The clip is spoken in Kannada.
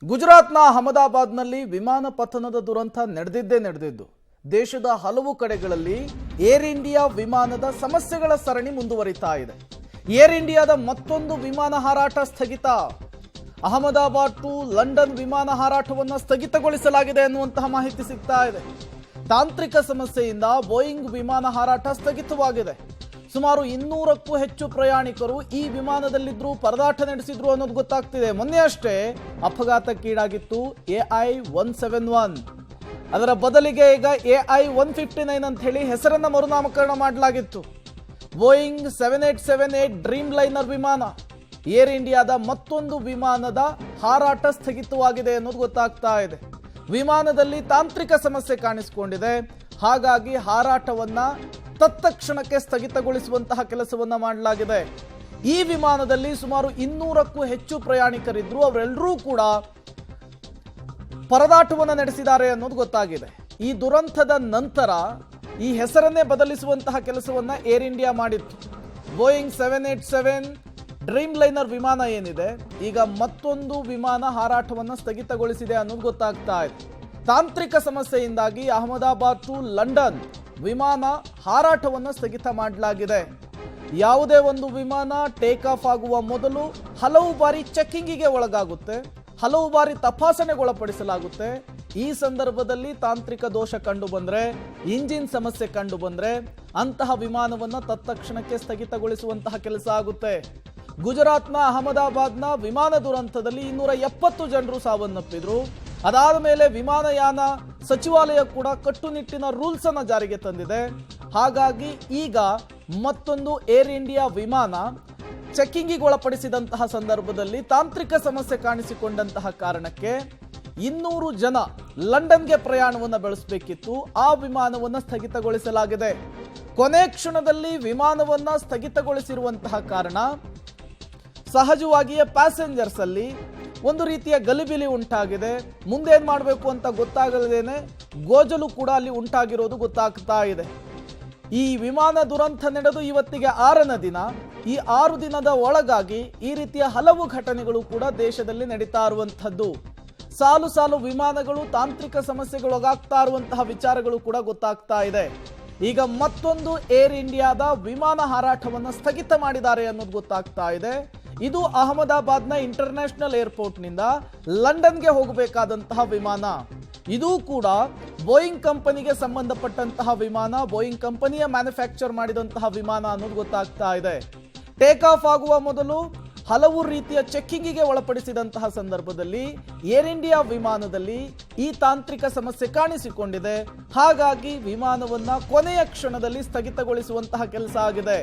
ಗುಜರಾತ್ನ ಅಹಮದಾಬಾದ್ನಲ್ಲಿ ವಿಮಾನ ಪತನದ ದುರಂತ ನಡೆದಿದ್ದು ದೇಶದ ಹಲವು ಕಡೆಗಳಲ್ಲಿ ಏರ್ ಇಂಡಿಯಾ ವಿಮಾನದ ಸಮಸ್ಯೆಗಳ ಸರಣಿ ಮುಂದುವರಿತಾ ಇದೆ. ಏರ್ ಇಂಡಿಯಾದ ಮತ್ತೊಂದು ವಿಮಾನ ಹಾರಾಟ ಸ್ಥಗಿತ. ಅಹಮದಾಬಾದ್ ಟು ಲಂಡನ್ ವಿಮಾನ ಹಾರಾಟವನ್ನು ಸ್ಥಗಿತಗೊಳಿಸಲಾಗಿದೆ ಎನ್ನುವಂತಹ ಮಾಹಿತಿ ಸಿಗ್ತಾ ಇದೆ. ತಾಂತ್ರಿಕ ಸಮಸ್ಯೆಯಿಂದ ಬೋಯಿಂಗ್ ವಿಮಾನ ಹಾರಾಟ ಸ್ಥಗಿತವಾಗಿದೆ. ಸುಮಾರು 200ಕ್ಕೂ ಹೆಚ್ಚು ಪ್ರಯಾಣಿಕರು ಈ ವಿಮಾನದಲ್ಲಿದ್ದರೂ ಪರದಾಟ ನಡೆಸಿದ್ರು ಅನ್ನೋದು ಗೊತ್ತಾಗ್ತಿದೆ. ಮೊನ್ನೆ ಅಷ್ಟೇ ಅಪಘಾತಕ್ಕೀಡಾಗಿತ್ತು AI-171. ಅದರ ಬದಲಿಗೆ ಈಗ AI-159 ಅಂತ ಹೇಳಿ ಹೆಸರನ್ನ ಮರುನಾಮಕರಣ ಮಾಡಲಾಗಿತ್ತು. ಬೋಯಿಂಗ್ 787 ಡ್ರೀಮ್ ಲೈನರ್ ವಿಮಾನ, ಏರ್ ಇಂಡಿಯಾದ ಮತ್ತೊಂದು ವಿಮಾನದ ಹಾರಾಟ ಸ್ಥಗಿತವಾಗಿದೆ ಅನ್ನೋದು ಗೊತ್ತಾಗ್ತಾ ಇದೆ. ವಿಮಾನದಲ್ಲಿ ತಾಂತ್ರಿಕ ಸಮಸ್ಯೆ ಕಾಣಿಸಿಕೊಂಡಿದೆ. ಹಾಗಾಗಿ ಹಾರಾಟವನ್ನ ತತ್ಕ್ಷಣಕ್ಕೆ ಸ್ಥಗಿತಗೊಳಿಸುವಂತಹ ಕೆಲಸವನ್ನ ಮಾಡಲಾಗಿದೆ. ಈ ವಿಮಾನದಲ್ಲಿ ಸುಮಾರು 200ಕ್ಕೂ ಹೆಚ್ಚು ಪ್ರಯಾಣಿಕರಿದ್ರು. ಅವರೆಲ್ಲರೂ ಕೂಡ ಪರದಾಟವನ್ನು ನಡೆಸಿದ್ದಾರೆ ಅನ್ನೋದು ಗೊತ್ತಾಗಿದೆ. ಈ ದುರಂತದ ನಂತರ ಈ ಹೆಸರನ್ನೇ ಬದಲಿಸುವಂತಹ ಕೆಲಸವನ್ನ ಏರ್ ಇಂಡಿಯಾ ಮಾಡಿತ್ತು. ಬೋಯಿಂಗ್ 787 ಡ್ರೀಮ್ ಲೈನರ್ ವಿಮಾನ ಏನಿದೆ, ಈಗ ಮತ್ತೊಂದು ವಿಮಾನ ಹಾರಾಟವನ್ನು ಸ್ಥಗಿತಗೊಳಿಸಿದೆ ಅನ್ನೋದು ಗೊತ್ತಾಗ್ತಾ ಇದೆ. ತಾಂತ್ರಿಕ ಸಮಸ್ಯೆಯಿಂದಾಗಿ ಅಹಮದಾಬಾದ್ ಟು ಲಂಡನ್ ವಿಮಾನ ಹಾರಾಟವನ್ನು ಸ್ಥಗಿತ ಮಾಡಲಾಗಿದೆ. ಯಾವುದೇ ಒಂದು ವಿಮಾನ ಟೇಕ್ ಆಫ್ ಆಗುವ ಮೊದಲು ಹಲವು ಬಾರಿ ಚೆಕ್ಕಿಂಗಿಗೆ ಒಳಗಾಗುತ್ತೆ, ಹಲವು ಬಾರಿ ತಪಾಸಣೆಗೊಳಪಡಿಸಲಾಗುತ್ತೆ. ಈ ಸಂದರ್ಭದಲ್ಲಿ ತಾಂತ್ರಿಕ ದೋಷ ಕಂಡು ಬಂದ್ರೆ, ಇಂಜಿನ್ ಸಮಸ್ಯೆ ಕಂಡು ಬಂದ್ರೆ ಅಂತಹ ವಿಮಾನವನ್ನು ತತ್ಕ್ಷಣಕ್ಕೆ ಸ್ಥಗಿತಗೊಳಿಸುವಂತಹ ಕೆಲಸ ಆಗುತ್ತೆ. ಗುಜರಾತ್ನ ಅಹಮದಾಬಾದ್ನ ವಿಮಾನ ದುರಂತದಲ್ಲಿ 270 ಜನರು ಸಾವನ್ನಪ್ಪಿದ್ರು. ಅದಾದ ಮೇಲೆ ವಿಮಾನಯಾನ ಸಚಿವಾಲಯ ಕೂಡ ಕಟ್ಟುನಿಟ್ಟಿನ ರೂಲ್ಸ್ ಅನ್ನು ಜಾರಿಗೆ ತಂದಿದೆ. ಹಾಗಾಗಿ ಈಗ ಮತ್ತೊಂದು ಏರ್ ಇಂಡಿಯಾ ವಿಮಾನ ಚೆಕ್ಕಿಂಗಿಗೆ ಒಳಪಡಿಸಿದಂತಹ ಸಂದರ್ಭದಲ್ಲಿ ತಾಂತ್ರಿಕ ಸಮಸ್ಯೆ ಕಾಣಿಸಿಕೊಂಡಂತಹ ಕಾರಣಕ್ಕೆ 200 ಜನ ಲಂಡನ್ಗೆ ಪ್ರಯಾಣವನ್ನು ಬೆಳೆಸಬೇಕಿತ್ತು. ಆ ವಿಮಾನವನ್ನು ಸ್ಥಗಿತಗೊಳಿಸಲಾಗಿದೆ. ಕೊನೆ ಕ್ಷಣದಲ್ಲಿ ವಿಮಾನವನ್ನು ಸ್ಥಗಿತಗೊಳಿಸಿರುವಂತಹ ಕಾರಣ ಸಹಜವಾಗಿಯೇ ಪ್ಯಾಸೆಂಜರ್ಸ್ ಅಲ್ಲಿ ಒಂದು ರೀತಿಯ ಗಲಿಬಿಲಿ ಉಂಟಾಗಿದೆ. ಮುಂದೇನ್ ಮಾಡಬೇಕು ಅಂತ ಗೊತ್ತಾಗದೇನೆ ಗೋಜಲು ಕೂಡ ಅಲ್ಲಿ ಉಂಟಾಗಿರೋದು ಗೊತ್ತಾಗ್ತಾ ಇದೆ. ಈ ವಿಮಾನ ದುರಂತ ನಡೆದು ಇವತ್ತಿಗೆ 6ನೇ ದಿನ. ಈ 6 ದಿನದ ಒಳಗಾಗಿ ಈ ರೀತಿಯ ಹಲವು ಘಟನೆಗಳು ಕೂಡ ದೇಶದಲ್ಲಿ ನಡೀತಾ ಇರುವಂತಹದ್ದು. ಸಾಲು ಸಾಲು ವಿಮಾನಗಳು ತಾಂತ್ರಿಕ ಸಮಸ್ಯೆಗೊಳಗಾಗ್ತಾ ಇರುವಂತಹ ವಿಚಾರಗಳು ಕೂಡ ಗೊತ್ತಾಗ್ತಾ ಇದೆ. ಈಗ ಮತ್ತೊಂದು ಏರ್ ಇಂಡಿಯಾದ ವಿಮಾನ ಹಾರಾಟವನ್ನು ಸ್ಥಗಿತ ಮಾಡಿದ್ದಾರೆ ಅನ್ನೋದು ಗೊತ್ತಾಗ್ತಾ ಇದೆ. ಇದು ಅಹಮದಾಬಾದ್ನ ಇಂಟರ್ನ್ಯಾಷನಲ್ ಏರ್ಪೋರ್ಟ್ನಿಂದ ಲಂಡನ್ಗೆ ಹೋಗಬೇಕಾದಂತಹ ವಿಮಾನ. ಇದು ಕೂಡ ಬೋಯಿಂಗ್ ಕಂಪನಿಗೆ ಸಂಬಂಧಪಟ್ಟಂತಹ ವಿಮಾನ, ಬೋಯಿಂಗ್ ಕಂಪನಿಯ ಮ್ಯಾನುಫ್ಯಾಕ್ಚರ್ ಮಾಡಿದಂತಹ ವಿಮಾನ ಅನ್ನೋದು ಗೊತ್ತಾಗ್ತಾ ಇದೆ. ಟೇಕ್ ಆಫ್ ಆಗುವ ಮೊದಲು ಹಲವು ರೀತಿಯ ಚೆಕ್ಕಿಂಗಿಗೆ ಒಳಪಡಿಸಿದಂತಹ ಸಂದರ್ಭದಲ್ಲಿ ಏರ್ ಇಂಡಿಯಾ ವಿಮಾನದಲ್ಲಿ ಈ ತಾಂತ್ರಿಕ ಸಮಸ್ಯೆ ಕಾಣಿಸಿಕೊಂಡಿದೆ. ಹಾಗಾಗಿ ವಿಮಾನವನ್ನ ಕೊನೆಯ ಕ್ಷಣದಲ್ಲಿ ಸ್ಥಗಿತಗೊಳಿಸುವಂತಹ ಕೆಲಸ ಆಗಿದೆ.